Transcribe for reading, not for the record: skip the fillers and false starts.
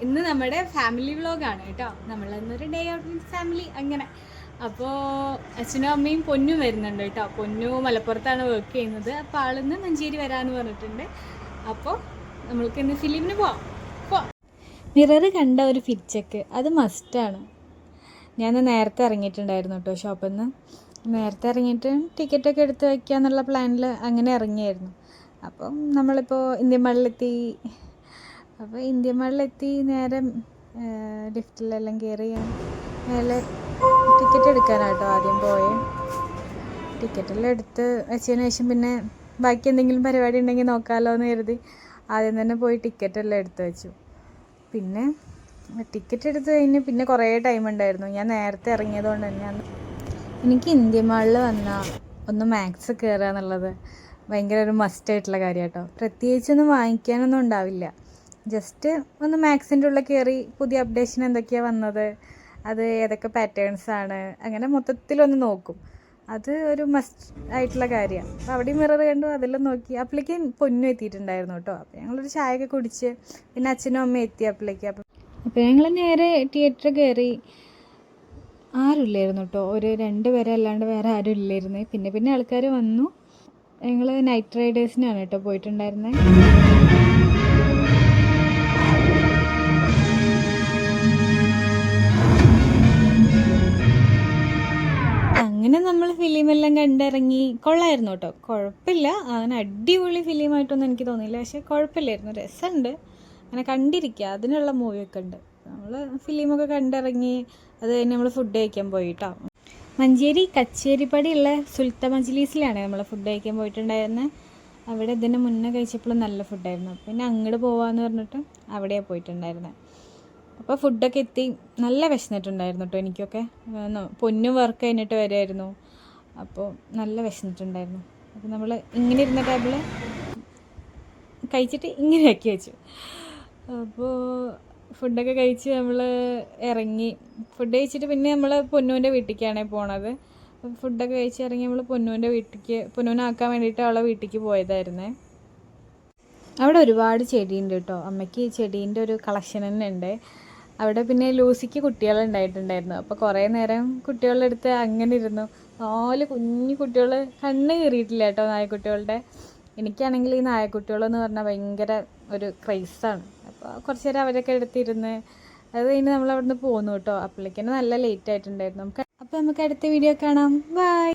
ഇന്ന് നമ്മുടെ ഫാമിലി വ്ളോഗാണ് കേട്ടോ. നമ്മളിന്നൊരു ഡേ ഔട്ട് വിത്ത് ഫാമിലി അങ്ങനെ. അപ്പോൾ അച്ഛനും അമ്മയും പൊന്നും വരുന്നുണ്ട് കേട്ടോ. പൊന്നു മലപ്പുറത്താണ് വർക്ക് ചെയ്യുന്നത്. അപ്പോൾ ആളിന്ന് മഞ്ചേരി വരാമെന്ന് പറഞ്ഞിട്ടുണ്ട്. അപ്പോൾ നമ്മൾക്ക് ഇന്ന് ഫിലിമിന് പോവാം. മിറർ കണ്ട ഒരു ഫിറ്റ് ചെക്ക് അത് മസ്റ്റാണ്. ഞാൻ നേരത്തെ ഇറങ്ങിയിട്ടുണ്ടായിരുന്നു കേട്ടോ ഷോപ്പിൽ നിന്ന്. നേരത്തെ ഇറങ്ങിയിട്ട് ടിക്കറ്റൊക്കെ എടുത്ത് വയ്ക്കാന്നുള്ള പ്ലാനിൽ അങ്ങനെ ഇറങ്ങിയായിരുന്നു. അപ്പം നമ്മളിപ്പോൾ ഇന്ത്യൻ മാളിലെത്തി. അപ്പോൾ ഇന്ത്യൻ മാളിലെത്തി നേരെ ലിഫ്റ്റിലെല്ലാം കയറി മേലെ ടിക്കറ്റ് എടുക്കാനാട്ടോ ആദ്യം പോയേ. ടിക്കറ്റെല്ലാം എടുത്ത് വെച്ചതിന് ശേഷം പിന്നെ ബാക്കി എന്തെങ്കിലും പരിപാടി ഉണ്ടെങ്കിൽ നോക്കാമല്ലോ എന്ന് കരുതി ആദ്യം തന്നെ പോയി ടിക്കറ്റെല്ലാം എടുത്ത് വെച്ചു. പിന്നെ ടിക്കറ്റ് എടുത്ത് കഴിഞ്ഞ് പിന്നെ കുറേ ടൈം ഉണ്ടായിരുന്നു. ഞാൻ നേരത്തെ ഇറങ്ങിയത് കൊണ്ട് തന്നെ എനിക്ക് ഇന്ത്യൻ മാളിൽ വന്നാൽ ഒന്ന് മാക്സ് കയറുക എന്നുള്ളത് ഭയങ്കര ഒരു മസ്റ്റായിട്ടുള്ള കാര്യം കേട്ടോ. പ്രത്യേകിച്ചൊന്നും വാങ്ങിക്കാനൊന്നും ഉണ്ടാവില്ല. ജസ്റ്റ് ഒന്ന് മാക്സിൻ്റെ ഉള്ളിൽ കയറി പുതിയ അപ്ഡേഷൻ എന്തൊക്കെയാണ് വന്നത്, അത് ഏതൊക്കെ പാറ്റേൺസാണ്, അങ്ങനെ മൊത്തത്തിലൊന്ന് നോക്കും. അത് ഒരു മസ്റ്റ് ആയിട്ടുള്ള കാര്യമാണ്. അപ്പോൾ അവിടെ മിറർ കണ്ടു, അതെല്ലാം നോക്കി. അപ്പോഴേക്ക് പൊന്നും എത്തിയിട്ടുണ്ടായിരുന്നു കേട്ടോ. അപ്പോൾ ഞങ്ങളൊരു ചായയൊക്കെ കുടിച്ച് പിന്നെ അച്ഛനും അമ്മയും എത്തി അപ്പോഴേക്ക്. അപ്പോൾ ഞങ്ങൾ നേരെ തിയേറ്ററിൽ കയറി. ആരുമില്ലായിരുന്നു കേട്ടോ, ഒരു 2 പേരെ അല്ലാണ്ട് വേറെ ആരും ഇല്ലായിരുന്നു. പിന്നെ ആൾക്കാർ വന്നു. ഞങ്ങൾ നൈറ്റ് റൈഡേഴ്സിനാണ് കേട്ടോ പോയിട്ടുണ്ടായിരുന്നത്. അങ്ങനെ നമ്മൾ ഫിലിമെല്ലാം കണ്ടിറങ്ങി. കൊള്ളായിരുന്നു കേട്ടോ, കുഴപ്പമില്ല. അങ്ങനെ അടിപൊളി ഫിലിമായിട്ടൊന്നും എനിക്ക് തോന്നിയില്ല, പക്ഷേ കുഴപ്പമില്ലായിരുന്നു, രസമുണ്ട്. അങ്ങനെ കണ്ടിരിക്കുക, അതിനുള്ള മൂവിയൊക്കെ ഉണ്ട്. നമ്മൾ ഫിലിമൊക്കെ കണ്ടിറങ്ങി. അത് കഴിഞ്ഞ് നമ്മൾ ഫുഡ് കഴിക്കാൻ പോയി കേട്ടോ. മഞ്ചേരി കച്ചേരിപ്പടിയുള്ള സുൽത്താൻ മജ്ലിസിലാണ് നമ്മൾ ഫുഡ് കഴിക്കാൻ പോയിട്ടുണ്ടായിരുന്നത്. അവിടെ ഇതിന് മുന്നേ കഴിച്ചപ്പോഴും നല്ല ഫുഡായിരുന്നു. പിന്നെ അങ്ങോട്ട് പോവാമെന്ന് പറഞ്ഞിട്ട് അവിടെയാണ് പോയിട്ടുണ്ടായിരുന്നത്. അപ്പോൾ ഫുഡൊക്കെ എത്തി. നല്ല വിശന്നിട്ടുണ്ടായിരുന്നു കേട്ടോ എനിക്കൊക്കെ. പൊന്നും വർക്ക് കഴിഞ്ഞിട്ട് വരുമായിരുന്നു. അപ്പോൾ നല്ല വിശന്നിട്ടുണ്ടായിരുന്നു. അപ്പോൾ നമ്മൾ ഇങ്ങനെ ഇരുന്ന ടേബിൾ കഴിച്ചിട്ട് ഇങ്ങനെ ആക്കി വെച്ചു. അപ്പോൾ ഫുഡൊക്കെ കഴിച്ച് നമ്മൾ ഇറങ്ങി. ഫുഡ് കഴിച്ചിട്ട് പിന്നെ നമ്മൾ പൊന്നൂൻ്റെ വീട്ടിലേക്കാണ് പോണത്. ഫുഡൊക്കെ കഴിച്ച് ഇറങ്ങി നമ്മൾ പൊന്നൂനാക്കാൻ വേണ്ടിയിട്ട് അവളെ വീട്ടിലേക്ക് പോയതായിരുന്നേ. അവിടെ ഒരുപാട് ചെടിയുണ്ട് കേട്ടോ. അമ്മയ്ക്ക് ചെടീൻ്റെ ഒരു കളക്ഷൻ തന്നെ ഉണ്ട് അവിടെ. പിന്നെ ലൂസിക്ക് കുട്ടികളുണ്ടായിട്ടുണ്ടായിരുന്നു. അപ്പോൾ കുറേ നേരം കുട്ടികളുടെ അടുത്ത് അങ്ങനെ ഇരുന്നു. 4 കുഞ്ഞു കുട്ടികൾ, കണ്ണ് കീറിയിട്ടില്ല കേട്ടോ നായക്കുട്ടികളുടെ. എനിക്കാണെങ്കിൽ ഈ നായക്കുട്ടികളെന്ന് പറഞ്ഞാൽ ഭയങ്കര ഒരു ക്രൈസാണ്. അപ്പോൾ കുറച്ച് നേരം അവരൊക്കെ എടുത്തിരുന്ന് അത് കഴിഞ്ഞ് നമ്മൾ അവിടെ നിന്ന് പോന്നു കേട്ടോ. അപ്പോഴേക്കും നല്ല ലേറ്റ് ആയിട്ടുണ്ടായിരുന്നു. അപ്പോൾ നമുക്ക് അടുത്ത വീഡിയോ കാണാം. ബൈ.